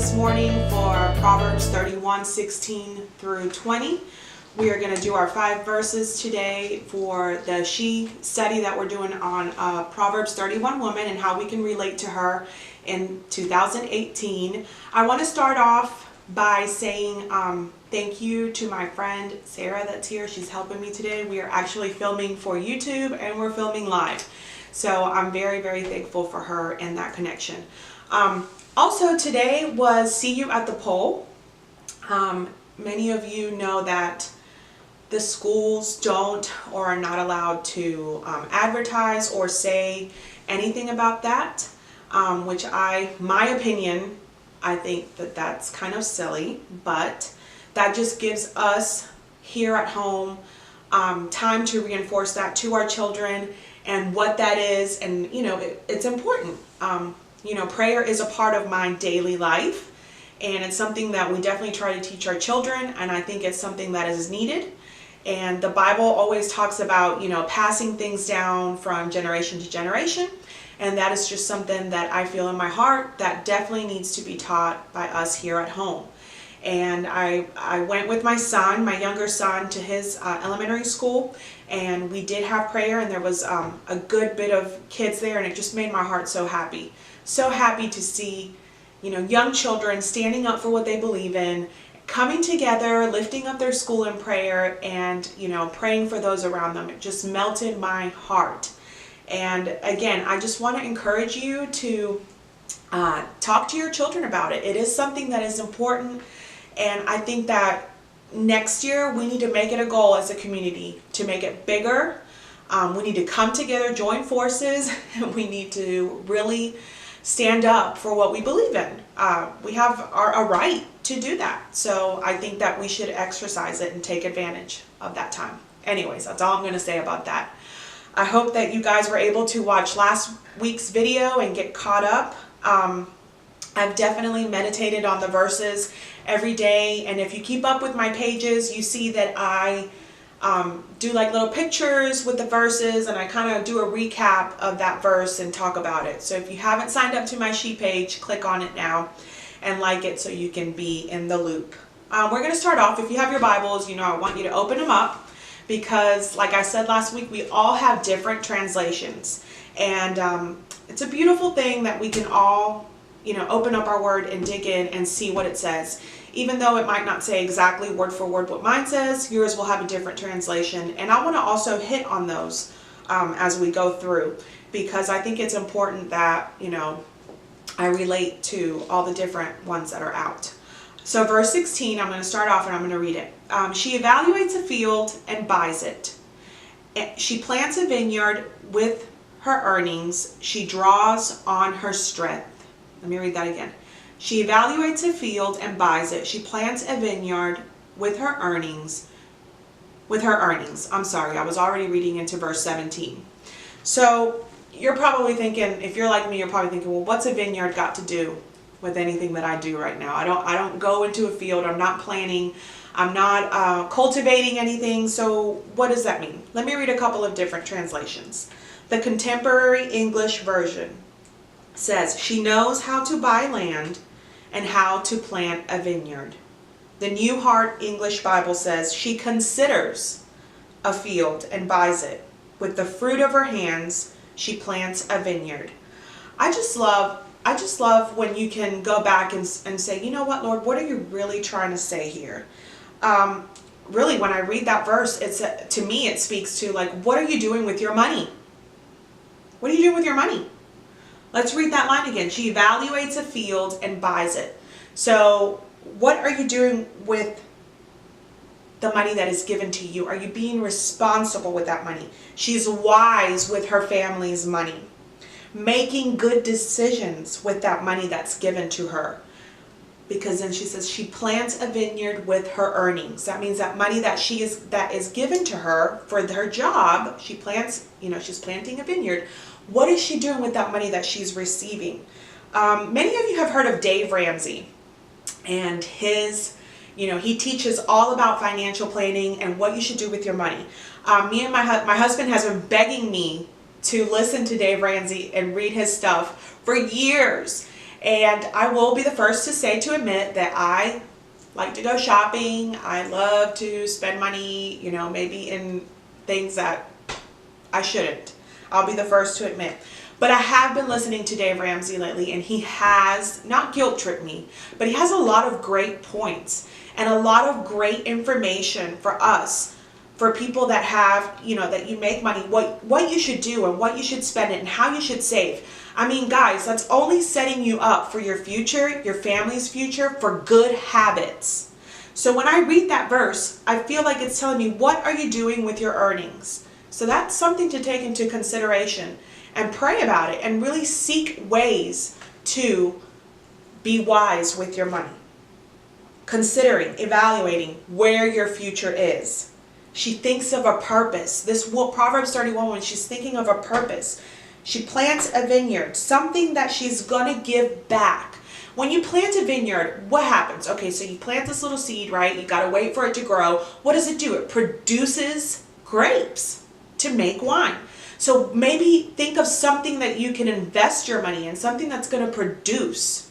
this morning for Proverbs 31:16 through 20. We are going to do our 5 verses today for the She study that we're doing on Proverbs 31 woman and how we can relate to her in 2018. I want to start off by saying thank you to my friend Sarah that's here. She's helping me today. We are actually filming for YouTube and we're filming live. So I'm very, very thankful for her and that connection. Also today was See You at the Pole. Many of you know that the schools don't or are not allowed to advertise or say anything about that, which my opinion, I think that that's kind of silly, but that just gives us here at home time to reinforce that to our children and what that is. And you know, it's important. You know, prayer is a part of my daily life, and it's something that we definitely try to teach our children, and I think it's something that is needed. And the Bible always talks about, you know, passing things down from generation to generation, and that is just something that I feel in my heart that definitely needs to be taught by us here at home. And I went with my son, my younger son, to his elementary school, and we did have prayer, and there was a good bit of kids there, and it just made my heart so happy. So happy to see, you know, young children standing up for what they believe in, coming together, lifting up their school in prayer, and, you know, praying for those around them. It just melted my heart. And again, I just want to encourage you to talk to your children about it. It is something that is important, and I think that next year we need to make it a goal as a community to make it bigger. We need to come together, join forces, and we need to really stand up for what we believe in. We have a right to do that. So I think that we should exercise it and take advantage of that time. Anyways, that's all I'm going to say about that. I hope that you guys were able to watch last week's video and get caught up. I've definitely meditated on the verses every day, and if you keep up with my pages, you see that I do like little pictures with the verses, and I kind of do a recap of that verse and talk about it. So if you haven't signed up to my She page, click on it now and like it so you can be in the loop. We're going to start off. If you have your Bibles, you know, I want you to open them up, because like I said last week, we all have different translations, and it's a beautiful thing that we can all, you know, open up our word and dig in and see what it says. Even though it might not say exactly word for word what mine says, yours will have a different translation. And I want to also hit on those as we go through, because I think it's important that, you know, I relate to all the different ones that are out. So verse 16, I'm going to start off and I'm going to read it. She evaluates a field and buys it. She plants a vineyard with her earnings. She draws on her strength. Let me read that again. She evaluates a field and buys it. She plants a vineyard with her earnings. I'm sorry, I was already reading into verse 17. So you're probably thinking, if you're like me, you're probably thinking, well, what's a vineyard got to do with anything that I do right now? I don't go into a field. I'm not planting. I'm not cultivating anything. So what does that mean? Let me read a couple of different translations. The Contemporary English Version says, she knows how to buy land and how to plant a vineyard. The New Heart English Bible says, she considers a field and buys it. With the fruit of her hands, she plants a vineyard. I just love when you can go back and say, you know what, Lord, what are you really trying to say here? Really, when I read that verse, to me, it speaks to, like, what are you doing with your money? What are you doing with your money? Let's read that line again. She evaluates a field and buys it. So what are you doing with the money that is given to you? Are you being responsible with that money? She's wise with her family's money, making good decisions with that money that's given to her. Because then she says she plants a vineyard with her earnings. That means that money that is given to her for her job, she plants, you know, she's planting a vineyard. What is she doing with that money that she's receiving? Many of you have heard of Dave Ramsey, and his, you know, he teaches all about financial planning and what you should do with your money. Me and my husband has been begging me to listen to Dave Ramsey and read his stuff for years. And I will be the first to admit that I like to go shopping. I love to spend money, you know, maybe in things that I shouldn't. I'll be the first to admit. But I have been listening to Dave Ramsey lately, and he has not guilt tripped me, but he has a lot of great points and a lot of great information for us, for people that have, you know, that you make money, what you should do and what you should spend it and how you should save. I mean, guys, that's only setting you up for your future, your family's future, for good habits. So when I read that verse, I feel like it's telling me, what are you doing with your earnings? So that's something to take into consideration and pray about it and really seek ways to be wise with your money. Considering, evaluating where your future is. She thinks of a purpose. This Proverbs 31, when she's thinking of a purpose, she plants a vineyard, something that she's going to give back. When you plant a vineyard, what happens? Okay, so you plant this little seed, right? You got to wait for it to grow. What does it do? It produces grapes to make wine. So maybe think of something that you can invest your money in, something that's going to produce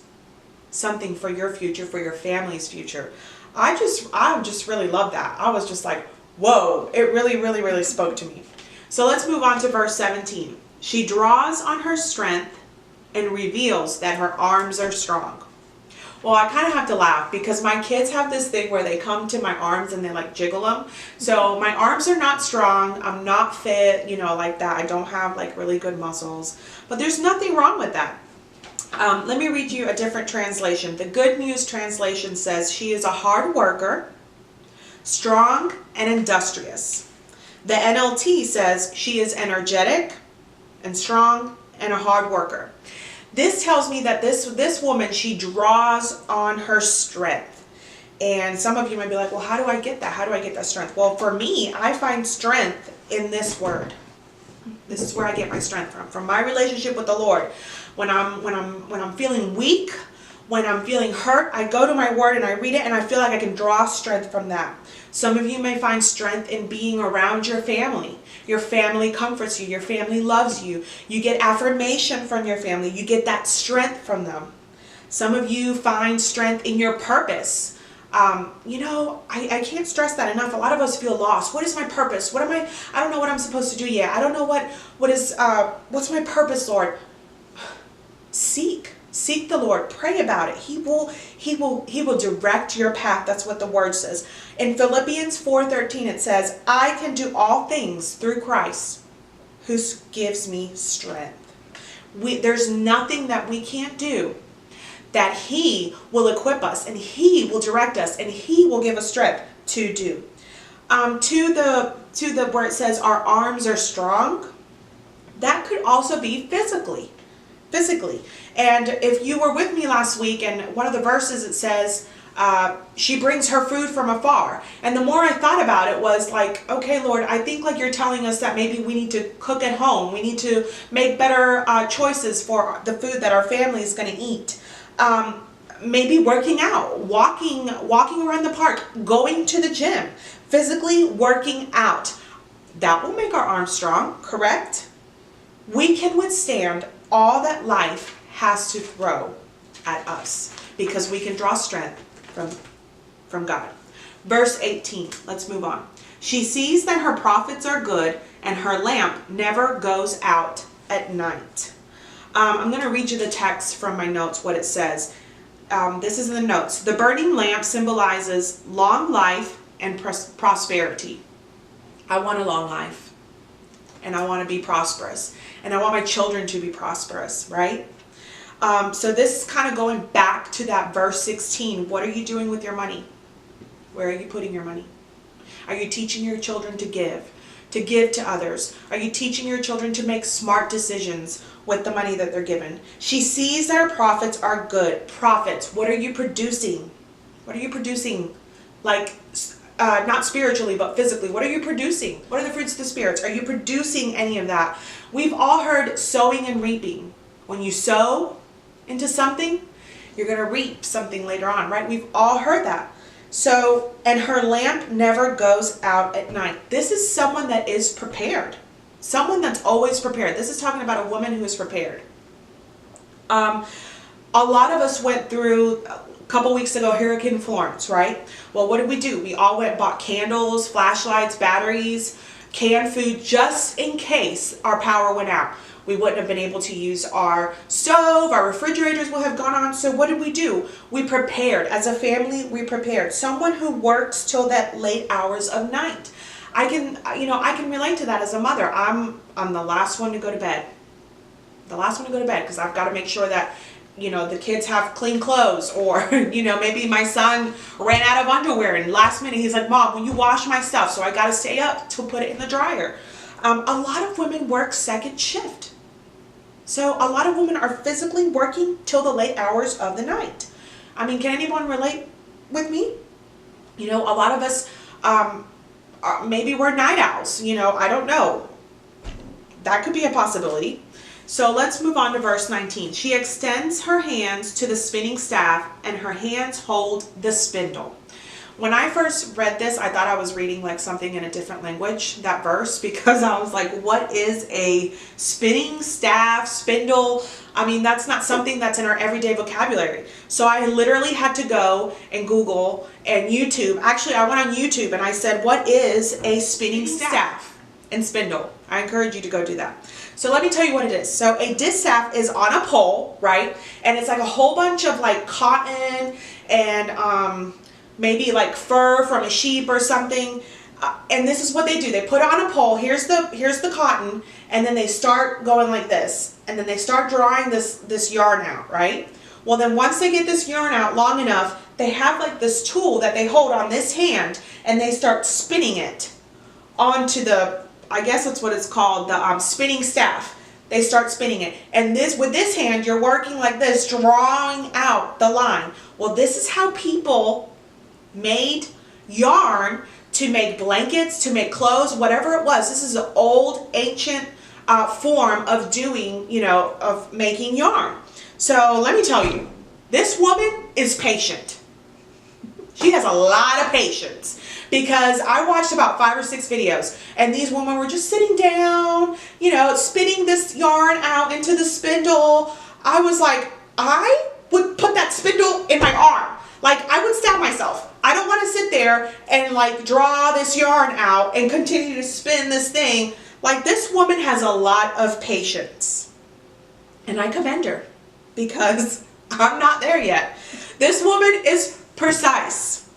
something for your future, for your family's future. I just really love that. I was just like, whoa, it really spoke to me. So let's move on to verse 17. She draws on her strength and reveals that her arms are strong. Well, I kind of have to laugh because my kids have this thing where they come to my arms and they like jiggle them. So my arms are not strong. I'm not fit, you know, like that. I don't have like really good muscles, but there's nothing wrong with that. Let me read you a different translation. The Good News translation says she is a hard worker, strong and industrious. The NLT says she is energetic and strong and a hard worker. This tells me that this woman, she draws on her strength. And some of you might be like, well, how do I get that? How do I get that strength? Well, for me, I find strength in this word. This is where I get my strength from my relationship with the Lord. When I'm feeling weak, when I'm feeling hurt, I go to my word and I read it and I feel like I can draw strength from that. Some of you may find strength in being around your family. Your family comforts you. Your family loves you. You get affirmation from your family. You get that strength from them. Some of you find strength in your purpose. You know, I can't stress that enough. A lot of us feel lost. What is my purpose? I don't know what I'm supposed to do yet. I don't know what's my purpose, Lord? Seek the Lord. Pray about it. He will direct your path. That's what the word says. In Philippians 4:13 it says, I can do all things through Christ who gives me strength. There's nothing that we can't do that He will equip us and He will direct us and He will give us strength to do. To the where it says our arms are strong, that could also be physically. And if you were with me last week, and one of the verses it says, she brings her food from afar. And the more I thought about it was like, okay, Lord, I think like you're telling us that maybe we need to cook at home. We need to make better choices for the food that our family is going to eat. Maybe working out, walking around the park, going to the gym, physically working out. That will make our arms strong, correct? We can withstand all that life has to throw at us because we can draw strength from God. Verse 18, let's move on. She sees that her profits are good and her lamp never goes out at night. I'm going to read you the text from my notes, what it says. This is in the notes. The burning lamp symbolizes long life and prosperity. I want a long life and I want to be prosperous and I want my children to be prosperous, right? So this is kind of going back to that verse 16. What are you doing with your money? Where are you putting your money? Are you teaching your children to give to others? Are you teaching your children to make smart decisions with the money that they're given? She sees that her profits are good. Profits, what are you producing? What are you producing? Like, not spiritually, but physically. What are you producing? What are the fruits of the spirits? Are you producing any of that? We've all heard sowing and reaping. When you sow into something, you're going to reap something later on, right? We've all heard that. So, and her lamp never goes out at night. This is someone that is prepared. Someone that's always prepared. This is talking about a woman who is prepared. A lot of us went through, a couple weeks ago, Hurricane Florence, right? Well, what did we do? We all went and bought candles, flashlights, batteries, canned food, just in case our power went out. We wouldn't have been able to use our stove, our refrigerators would have gone on. So what did we do? We prepared. As a family, we prepared. Someone who works till that late hours of night. I can relate to that as a mother. I'm the last one to go to bed. The last one to go to bed, because I've got to make sure that, the kids have clean clothes, or, maybe my son ran out of underwear and last minute he's like, Mom, will you wash my stuff? So I got to stay up to put it in the dryer. A lot of women work second shift. So a lot of women are physically working till the late hours of the night. I mean, can anyone relate with me? A lot of us, maybe we're night owls, I don't know. That could be a possibility. So let's move on to verse 19. She extends her hands to the spinning staff, and her hands hold the spindle. When I first read this, I thought I was reading like something in a different language, that verse, because I was like, what is a spinning staff, spindle? I mean, that's not something that's in our everyday vocabulary. So I literally had to go and Google and YouTube. Actually, I went on YouTube and I said, what is a spinning staff and spindle? I encourage you to go do that. So let me tell you what it is. So a distaff is on a pole, right? And it's like a whole bunch of like cotton and maybe like fur from a sheep or something. And this is what they do. They put it on a pole. Here's the cotton, and then they start going like this, and then they start drawing this yarn out, right? Well, then once they get this yarn out long enough, they have like this tool that they hold on this hand, and they start spinning it onto the, I guess that's what it's called, the spinning staff. They start spinning it. And with this hand, you're working like this, drawing out the line. Well, this is how people made yarn to make blankets, to make clothes, whatever it was. This is an old, ancient form of doing, of making yarn. So let me tell you, this woman is patient. She has a lot of patience, because I watched about 5 or 6 videos, and these women were just sitting down, spinning this yarn out into the spindle. I was like, I would put that spindle in my arm. Like, I would stab myself. I don't want to sit there and like draw this yarn out and continue to spin this thing. Like, this woman has a lot of patience. And I commend her, because I'm not there yet. This woman is precise,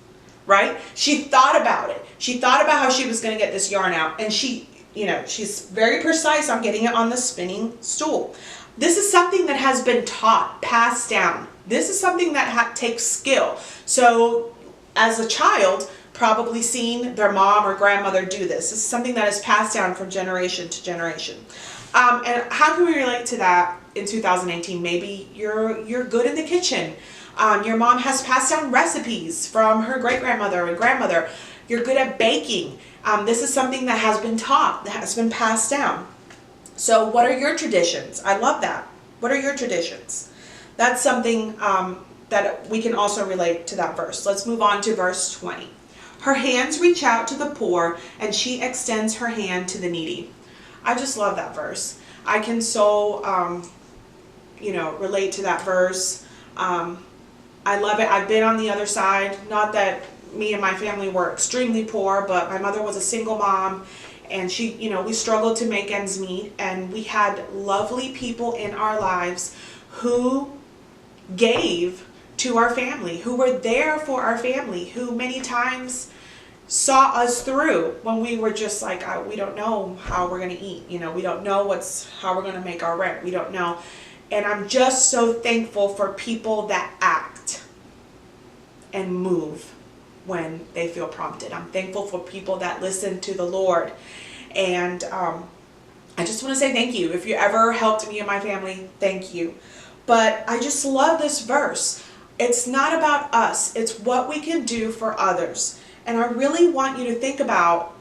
right? She thought about it. She thought about how she was going to get this yarn out. And she's very precise on getting it on the spinning stool. This is something that has been taught, passed down. This is something that takes skill. So as a child, probably seen their mom or grandmother do this. This is something that is passed down from generation to generation. And how can we relate to that in 2018? Maybe you're good in the kitchen. Your mom has passed down recipes from her great-grandmother and grandmother. You're good at baking. This is something that has been taught, that has been passed down. So what are your traditions? I love that. What are your traditions? That's something that we can also relate to that verse. Let's move on to verse 20. Her hands reach out to the poor, and she extends her hand to the needy. I just love that verse. I can so, relate to that verse. I love it. I've been on the other side. Not that me and my family were extremely poor, but my mother was a single mom, and she, we struggled to make ends meet, and we had lovely people in our lives who gave to our family, who were there for our family, who many times saw us through when we were just like, we don't know how we're going to eat. We don't know how we're going to make our rent. We don't know. And I'm just so thankful for people that act and move when they feel prompted. I'm thankful for people that listen to the Lord. And I just want to say thank you. If you ever helped me and my family, thank you. But I just love this verse. It's not about us. It's what we can do for others. And I really want you to think about,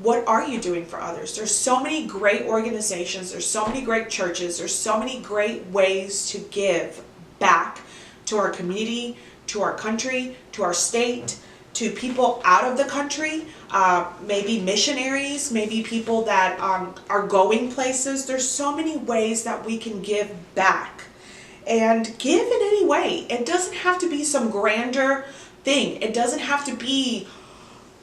what are you doing for others? There's so many great organizations. There's so many great churches. There's so many great ways to give back to our community, to our country, to our state, to people out of the country, maybe missionaries, maybe people that are going places. There's so many ways that we can give back. and give in any way. It doesn't have to be some grander thing. It doesn't have to be,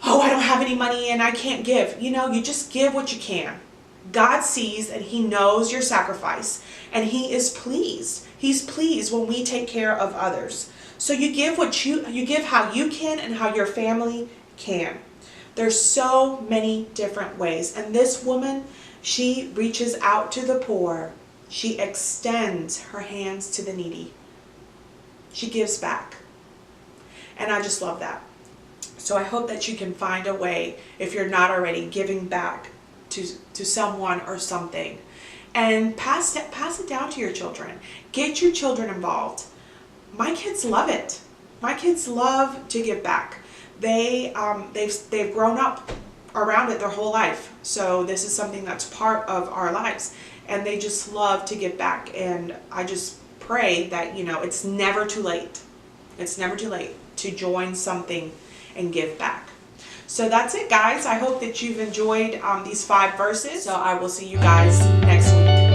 oh, I don't have any money and I can't give. You know, you just give what you can. God sees and He knows your sacrifice, and He is pleased. He's pleased when we take care of others. So you give you give how you can and how your family can. There's so many different ways. And this woman, she reaches out to the poor. She extends her hands to the needy. She gives back. And I just love that. So I hope that you can find a way, if you're not already, giving back to someone or something. And pass it down to your children. Get your children involved. My kids love it. My kids love to give back. They've grown up around it their whole life. So this is something that's part of our lives. And they just love to give back. And I just pray that, you know, it's never too late. It's never too late to join something and give back. So that's it, guys. I hope that you've enjoyed these 5 verses. So I will see you guys next week.